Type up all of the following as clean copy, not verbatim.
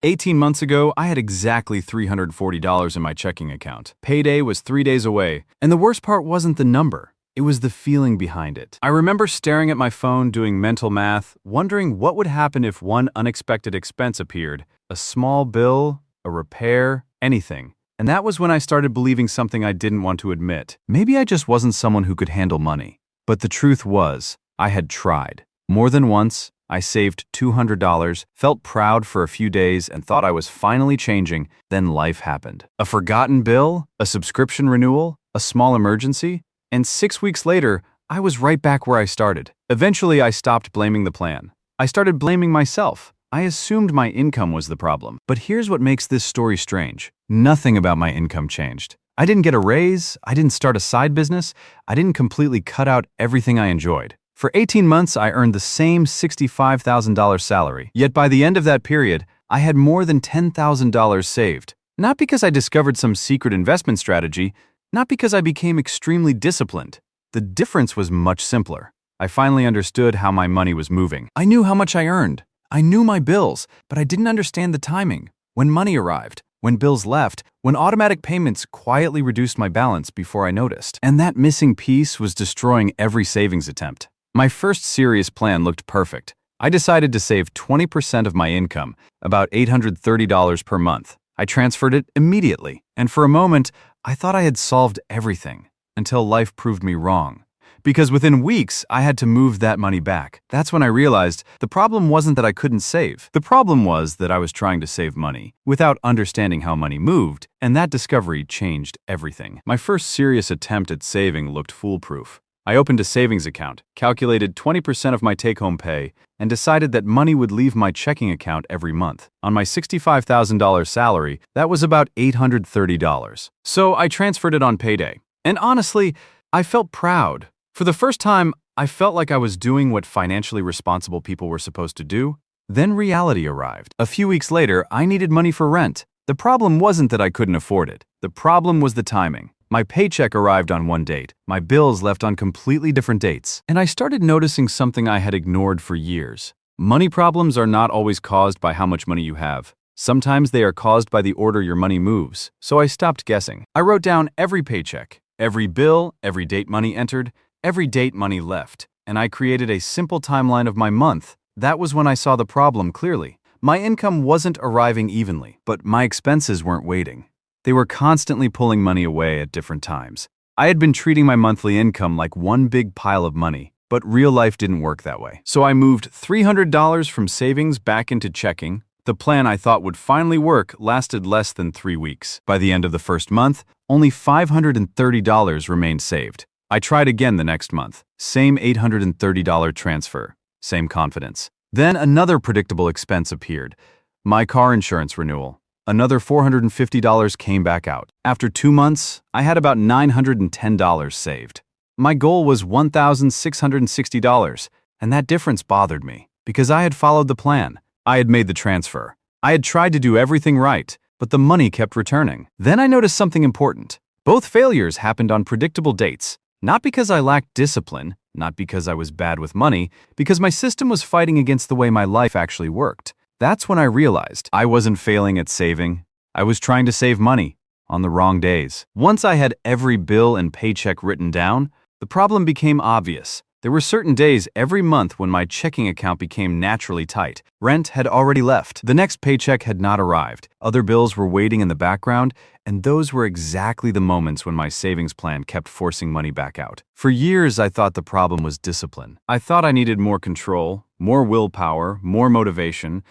18 months ago, I had exactly $340 in my checking account. Payday was 3 days away, and the worst part wasn't the number. It was the feeling behind it. I remember staring at my phone doing mental math, wondering what would happen if one unexpected expense appeared. A small bill, a repair, anything. And that was when I started believing something I didn't want to admit. Maybe I just wasn't someone who could handle money. But the truth was, I had tried. More than once, I saved $200, felt proud for a few days, and thought I was finally changing. Then life happened. A forgotten bill, a subscription renewal, a small emergency, and 6 weeks later, I was right back where I started. Eventually, I stopped blaming the plan. I started blaming myself. I assumed my income was the problem. But here's what makes this story strange. Nothing about my income changed. I didn't get a raise, I didn't start a side business, I didn't completely cut out everything I enjoyed. For 18 months, I earned the same $65,000 salary. Yet by the end of that period, I had more than $10,000 saved. Not because I discovered some secret investment strategy, not because I became extremely disciplined. The difference was much simpler. I finally understood how my money was moving. I knew how much I earned. I knew my bills, but I didn't understand the timing. When money arrived, when bills left, when automatic payments quietly reduced my balance before I noticed. And that missing piece was destroying every savings attempt. My first serious plan looked perfect. I decided to save 20% of my income, about $830 per month. I transferred it immediately, and for a moment, I thought I had solved everything, until life proved me wrong. Because within weeks, I had to move that money back. That's when I realized the problem wasn't that I couldn't save. The problem was that I was trying to save money without understanding how money moved, and that discovery changed everything. My first serious attempt at saving looked foolproof. I opened a savings account, calculated 20% of my take-home pay, and decided that money would leave my checking account every month. On my $65,000 salary, that was about $830. So I transferred it on payday. And honestly, I felt proud. For the first time, I felt like I was doing what financially responsible people were supposed to do. Then reality arrived. A few weeks later, I needed money for rent. The problem wasn't that I couldn't afford it. The problem was the timing. My paycheck arrived on one date, my bills left on completely different dates, and I started noticing something I had ignored for years. Money problems are not always caused by how much money you have. Sometimes they are caused by the order your money moves, so I stopped guessing. I wrote down every paycheck, every bill, every date money entered, every date money left, and I created a simple timeline of my month. That was when I saw the problem clearly. My income wasn't arriving evenly, but my expenses weren't waiting. They were constantly pulling money away at different times. I had been treating my monthly income like one big pile of money, but real life didn't work that way. So I moved $300 from savings back into checking. The plan I thought would finally work lasted less than 3 weeks. By the end of the first month, only $530 remained saved. I tried again the next month. Same $830 transfer. Same confidence. Then another predictable expense appeared. My car insurance renewal. Another $450 came back out. After 2 months, I had about $910 saved. My goal was $1,660, and that difference bothered me because I had followed the plan. I had made the transfer. I had tried to do everything right, but the money kept returning. Then I noticed something important. Both failures happened on predictable dates, not because I lacked discipline, not because I was bad with money, because my system was fighting against the way my life actually worked. That's when I realized I wasn't failing at saving. I was trying to save money on the wrong days. Once I had every bill and paycheck written down, the problem became obvious. There were certain days every month when my checking account became naturally tight. Rent had already left. The next paycheck had not arrived. Other bills were waiting in the background, and those were exactly the moments when my savings plan kept forcing money back out. For years, I thought the problem was discipline. I thought I needed more control, more willpower, more motivation.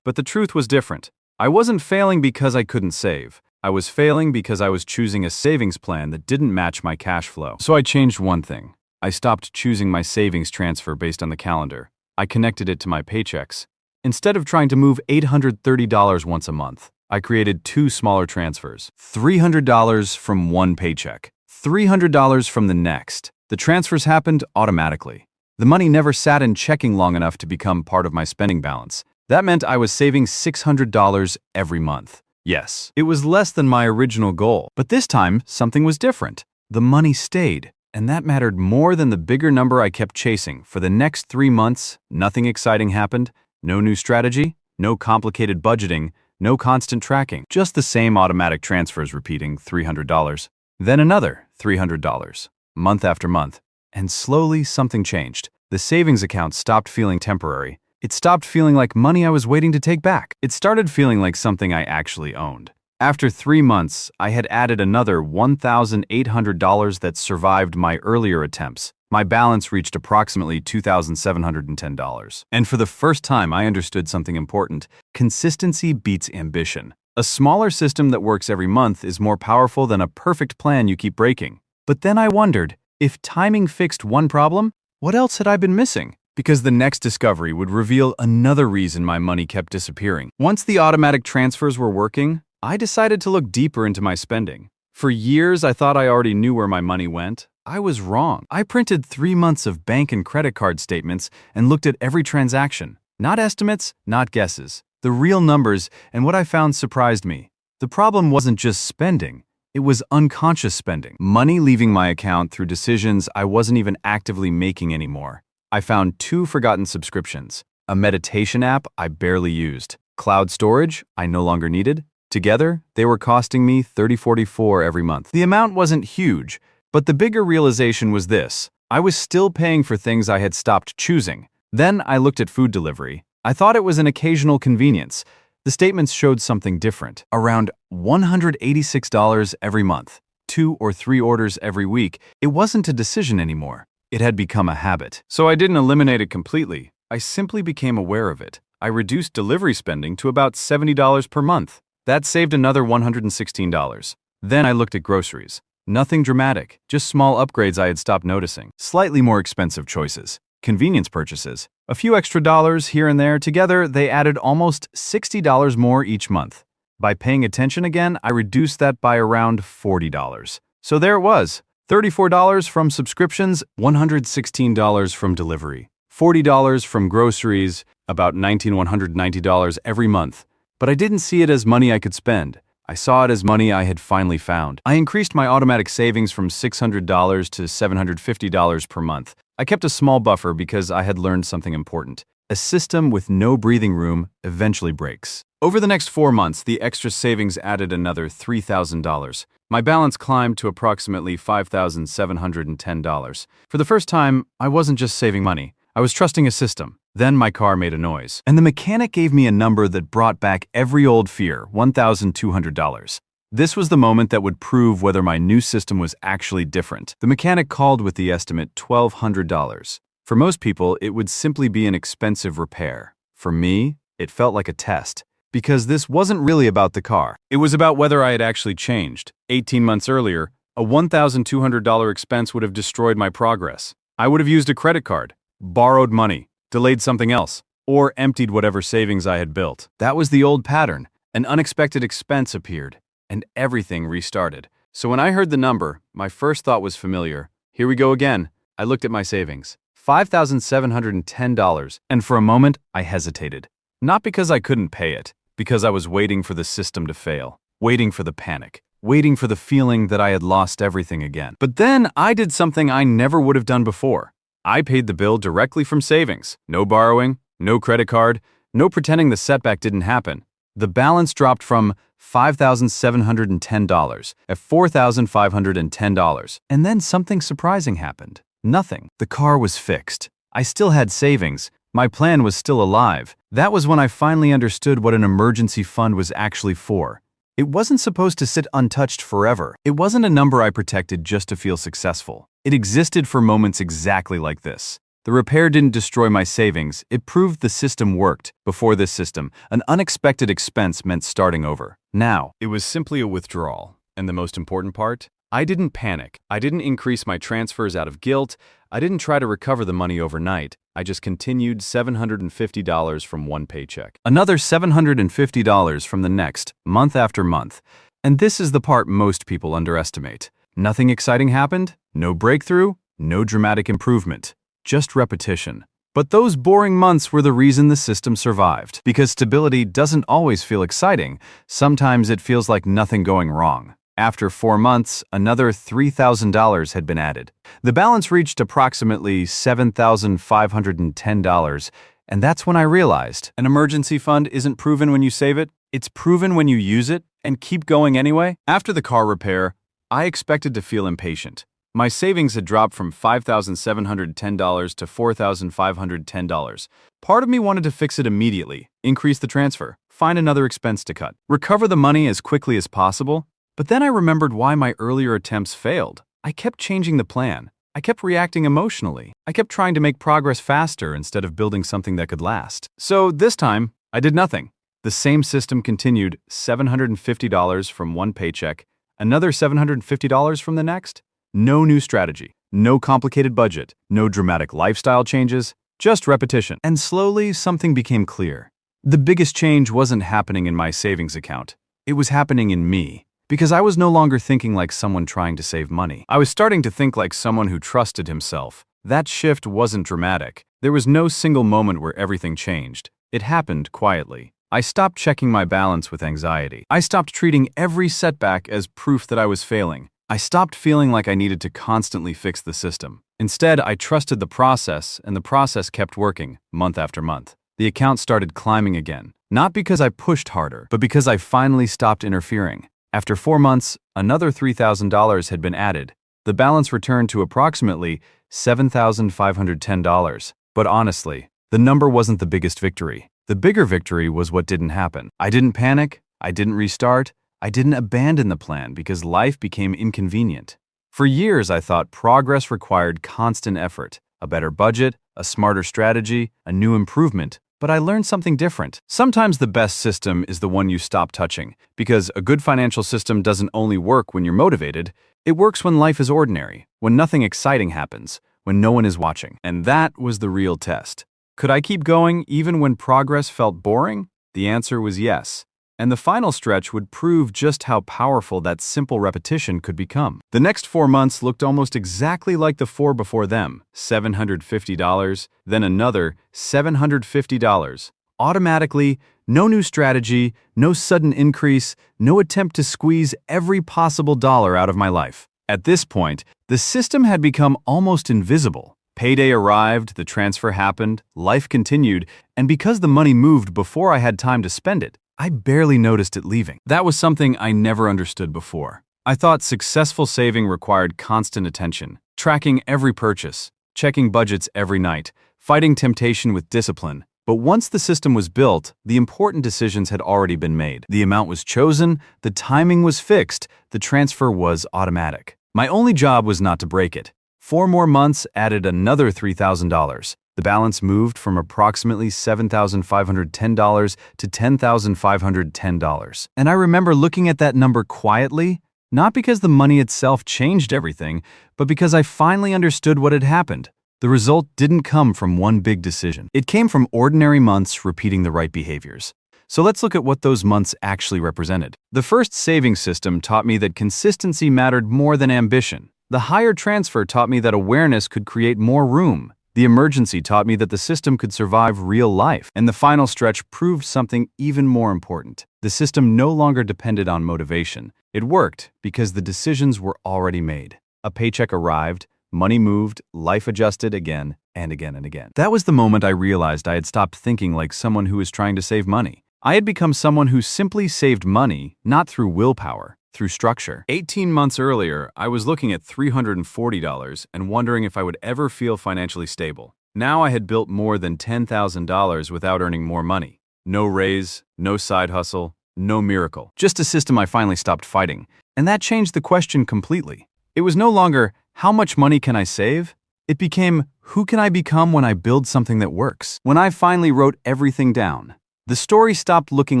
But the truth was different. I wasn't failing because I couldn't save. I was failing because I was choosing a savings plan that didn't match my cash flow. So I changed one thing. I stopped choosing my savings transfer based on the calendar. I connected it to my paychecks. Instead of trying to move $830 once a month, I created 2 smaller transfers. $300 from one paycheck, $300 from the next. The transfers happened automatically. The money never sat in checking long enough to become part of my spending balance. That meant I was saving $600 every month. Yes, it was less than my original goal, but this time something was different. The money stayed, and that mattered more than the bigger number I kept chasing. For the next 3 months, nothing exciting happened, no new strategy, no complicated budgeting, no constant tracking, just the same automatic transfers repeating $300. Then another $300, month after month. And slowly something changed. The savings account stopped feeling temporary. It stopped feeling like money I was waiting to take back. It started feeling like something I actually owned. After 3 months, I had added another $1,800 that survived my earlier attempts. My balance reached approximately $2,710. And for the first time, I understood something important. Consistency beats ambition. A smaller system that works every month is more powerful than a perfect plan you keep breaking. But then I wondered, if timing fixed one problem, what else had I been missing? Because the next discovery would reveal another reason my money kept disappearing. Once the automatic transfers were working, I decided to look deeper into my spending. For years, I thought I already knew where my money went. I was wrong. I printed 3 months of bank and credit card statements and looked at every transaction. Not estimates, not guesses. The real numbers, and what I found surprised me. The problem wasn't just spending. It was unconscious spending. Money leaving my account through decisions I wasn't even actively making anymore. I found 2 forgotten subscriptions. A meditation app I barely used. Cloud storage I no longer needed. Together, they were costing me $30.44 every month. The amount wasn't huge, but the bigger realization was this. I was still paying for things I had stopped choosing. Then I looked at food delivery. I thought it was an occasional convenience. The statements showed something different. Around $186 every month. 2 or 3 orders every week. It wasn't a decision anymore. It had become a habit. So I didn't eliminate it completely. I simply became aware of it. I reduced delivery spending to about $70 per month. That saved another $116. Then I looked at groceries. Nothing dramatic, just small upgrades I had stopped noticing. Slightly more expensive choices. Convenience purchases. A few extra dollars here and there. Together, they added almost $60 more each month. By paying attention again, I reduced that by around $40. So there it was. $34 from subscriptions, $116 from delivery, $40 from groceries, about $1,190 every month. But I didn't see it as money I could spend. I saw it as money I had finally found. I increased my automatic savings from $600 to $750 per month. I kept a small buffer because I had learned something important. A system with no breathing room eventually breaks. Over the next 4 months, the extra savings added another $3,000. My balance climbed to approximately $5,710. For the first time, I wasn't just saving money. I was trusting a system. Then my car made a noise, and the mechanic gave me a number that brought back every old fear, $1,200. This was the moment that would prove whether my new system was actually different. The mechanic called with the estimate $1,200. For most people, it would simply be an expensive repair. For me, it felt like a test, because this wasn't really about the car. It was about whether I had actually changed. 18 months earlier, a $1,200 expense would have destroyed my progress. I would have used a credit card, borrowed money, delayed something else, or emptied whatever savings I had built. That was the old pattern. An unexpected expense appeared, and everything restarted. So when I heard the number, my first thought was familiar. Here we go again. I looked at my savings. $5,710, and for a moment, I hesitated. Not because I couldn't pay it, because I was waiting for the system to fail, waiting for the panic, waiting for the feeling that I had lost everything again. But then I did something I never would have done before. I paid the bill directly from savings. No borrowing, no credit card, no pretending the setback didn't happen. The balance dropped from $5,710 at $4,510. And then something surprising happened. Nothing. The car was fixed. I still had savings. My plan was still alive. That was when I finally understood what an emergency fund was actually for. It wasn't supposed to sit untouched forever. It wasn't a number I protected just to feel successful. It existed for moments exactly like this. The repair didn't destroy my savings. It proved the system worked. Before this system, an unexpected expense meant starting over. Now, it was simply a withdrawal. And the most important part? I didn't panic. I didn't increase my transfers out of guilt. I didn't try to recover the money overnight. I just continued $750 from one paycheck. Another $750 from the next, month after month. And this is the part most people underestimate. Nothing exciting happened, no breakthrough, no dramatic improvement, just repetition. But those boring months were the reason the system survived. Because stability doesn't always feel exciting. Sometimes it feels like nothing going wrong. After 4 months, another $3,000 had been added. The balance reached approximately $7,510, and that's when I realized an emergency fund isn't proven when you save it, It's proven when you use it and keep going anyway. After the car repair, I expected to feel impatient. My savings had dropped from $5,710 to $4,510. Part of me wanted to fix it immediately, increase the transfer, find another expense to cut, recover the money as quickly as possible. But then I remembered why my earlier attempts failed. I kept changing the plan. I kept reacting emotionally. I kept trying to make progress faster instead of building something that could last. So this time, I did nothing. The same system continued, $750 from one paycheck, another $750 from the next. No new strategy, no complicated budget, no dramatic lifestyle changes, just repetition. And slowly, something became clear. The biggest change wasn't happening in my savings account. It was happening in me. Because I was no longer thinking like someone trying to save money. I was starting to think like someone who trusted himself. That shift wasn't dramatic. There was no single moment where everything changed. It happened quietly. I stopped checking my balance with anxiety. I stopped treating every setback as proof that I was failing. I stopped feeling like I needed to constantly fix the system. Instead, I trusted the process, and the process kept working, month after month. The account started climbing again. Not because I pushed harder, but because I finally stopped interfering. After 4 months, another $3,000 had been added. The balance returned to approximately $7,510. But honestly, the number wasn't the biggest victory. The bigger victory was what didn't happen. I didn't panic, I didn't restart, I didn't abandon the plan because life became inconvenient. For years, I thought progress required constant effort, a better budget, a smarter strategy, a new improvement. But I learned something different. Sometimes the best system is the one you stop touching, because a good financial system doesn't only work when you're motivated, it works when life is ordinary, when nothing exciting happens, when no one is watching. And that was the real test. Could I keep going even when progress felt boring? The answer was yes. And the final stretch would prove just how powerful that simple repetition could become. The next 4 months looked almost exactly like the 4 before them, $750, then another $750. Automatically, no new strategy, no sudden increase, no attempt to squeeze every possible dollar out of my life. At this point, the system had become almost invisible. Payday arrived, the transfer happened, life continued, and because the money moved before I had time to spend it, I barely noticed it leaving. That was something I never understood before. I thought successful saving required constant attention, tracking every purchase, checking budgets every night, fighting temptation with discipline. But once the system was built, the important decisions had already been made. The amount was chosen, the timing was fixed, the transfer was automatic. My only job was not to break it. 4 more months added another $3,000. The balance moved from approximately $7,510 to $10,510. And I remember looking at that number quietly, not because the money itself changed everything, but because I finally understood what had happened. The result didn't come from one big decision. It came from ordinary months repeating the right behaviors. So let's look at what those months actually represented. The first savings system taught me that consistency mattered more than ambition. The higher transfer taught me that awareness could create more room. The emergency taught me that the system could survive real life. And the final stretch proved something even more important. The system no longer depended on motivation. It worked because the decisions were already made. A paycheck arrived, money moved, life adjusted again and again and again. That was the moment I realized I had stopped thinking like someone who was trying to save money. I had become someone who simply saved money, not through willpower, through structure. 18 months earlier, I was looking at $340 and wondering if I would ever feel financially stable. Now I had built more than $10,000 without earning more money. No raise, no side hustle, no miracle. Just a system I finally stopped fighting. And that changed the question completely. It was no longer, how much money can I save? It became, who can I become when I build something that works? When I finally wrote everything down, the story stopped looking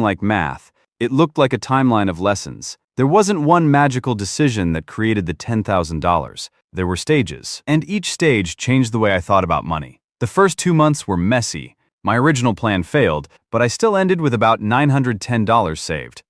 like math. It looked like a timeline of lessons. There wasn't one magical decision that created the $10,000. There were stages, and each stage changed the way I thought about money. The first 2 months were messy. My original plan failed, but I still ended with about $910 saved.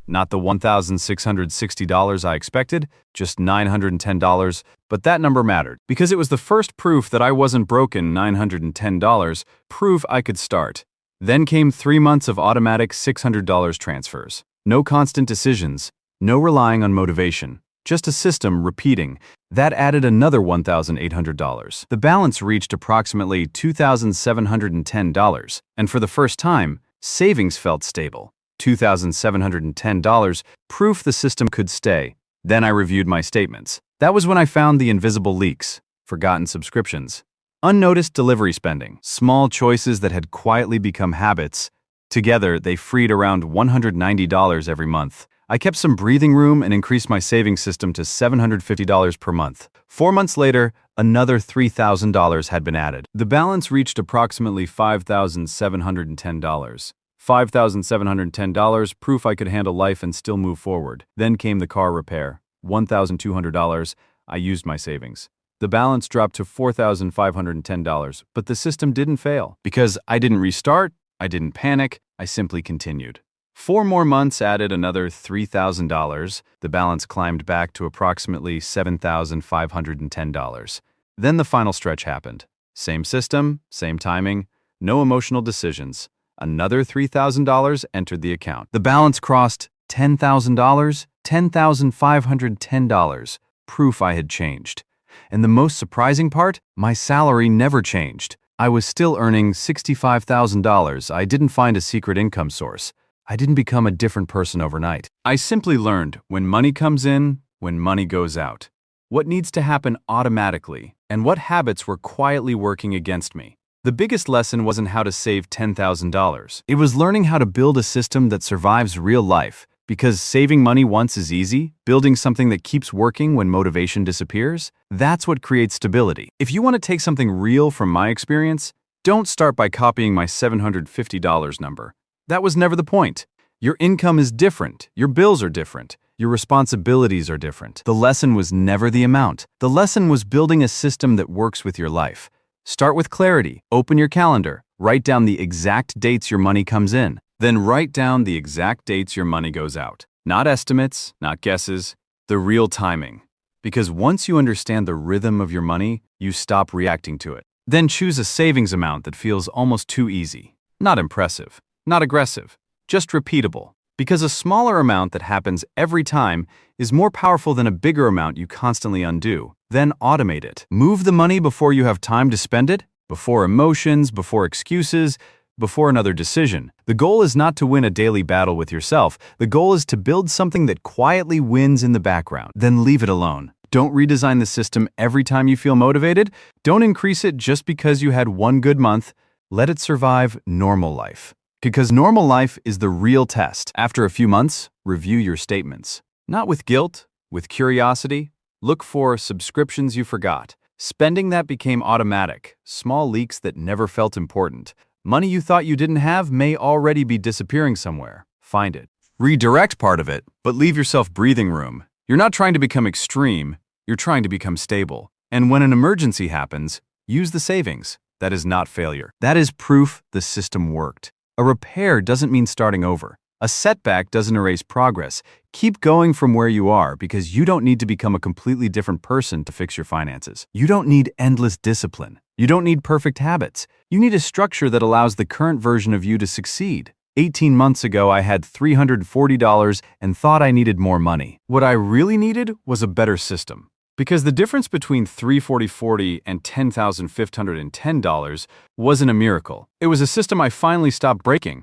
Not the $1,660 I expected, just $910, but that number mattered, because it was the first proof that I wasn't broken. $910, proof I could start. Then came 3 months of automatic $600 transfers. No constant decisions, no relying on motivation, just a system repeating. That added another $1,800. The balance reached approximately $2,710, and for the first time, savings felt stable. $2,710, proof the system could stay. Then I reviewed my statements. That was when I found the invisible leaks, forgotten subscriptions, unnoticed delivery spending, small choices that had quietly become habits. Together, they freed around $190 every month. I kept some breathing room and increased my savings system to $750 per month. 4 months later, another $3,000 had been added. The balance reached approximately $5,710. $5,710, proof I could handle life and still move forward. Then came the car repair. $1,200. I used my savings. The balance dropped to $4,510, but the system didn't fail. Because I didn't restart, I didn't panic, I simply continued. 4 more months added another $3,000. The balance climbed back to approximately $7,510. Then the final stretch happened. Same system, same timing, no emotional decisions. Another $3,000 entered the account. The balance crossed $10,000, $10,510, proof I had changed. And the most surprising part, my salary never changed. I was still earning $65,000. I didn't find a secret income source. I didn't become a different person overnight. I simply learned when money comes in, when money goes out. What needs to happen automatically, and what habits were quietly working against me. The biggest lesson wasn't how to save $10,000. It was learning how to build a system that survives real life. Because saving money once is easy, building something that keeps working when motivation disappears, that's what creates stability. If you want to take something real from my experience, don't start by copying my $750 number. That was never the point. Your income is different, your bills are different, your responsibilities are different. The lesson was never the amount. The lesson was building a system that works with your life. Start with clarity, open your calendar, write down the exact dates your money comes in. Then write down the exact dates your money goes out. Not estimates, not guesses, the real timing. Because once you understand the rhythm of your money, you stop reacting to it. Then choose a savings amount that feels almost too easy. Not impressive, not aggressive, just repeatable. Because a smaller amount that happens every time is more powerful than a bigger amount you constantly undo. Then automate it. Move the money before you have time to spend it, before emotions, before excuses, before another decision. The goal is not to win a daily battle with yourself. The goal is to build something that quietly wins in the background. Then leave it alone. Don't redesign the system every time you feel motivated. Don't increase it just because you had one good month. Let it survive normal life. Because normal life is the real test. After a few months, review your statements. Not with guilt, with curiosity. Look for subscriptions you forgot. Spending that became automatic. Small leaks that never felt important. Money you thought you didn't have may already be disappearing somewhere. Find it. Redirect part of it, but leave yourself breathing room. You're not trying to become extreme, you're trying to become stable. And when an emergency happens, use the savings. That is not failure. That is proof the system worked. A repair doesn't mean starting over. A setback doesn't erase progress. Keep going from where you are because you don't need to become a completely different person to fix your finances. You don't need endless discipline. You don't need perfect habits. You need a structure that allows the current version of you to succeed. 18 months ago, I had $340 and thought I needed more money. What I really needed was a better system. Because the difference between $340 and $10,510 wasn't a miracle. It was a system I finally stopped breaking.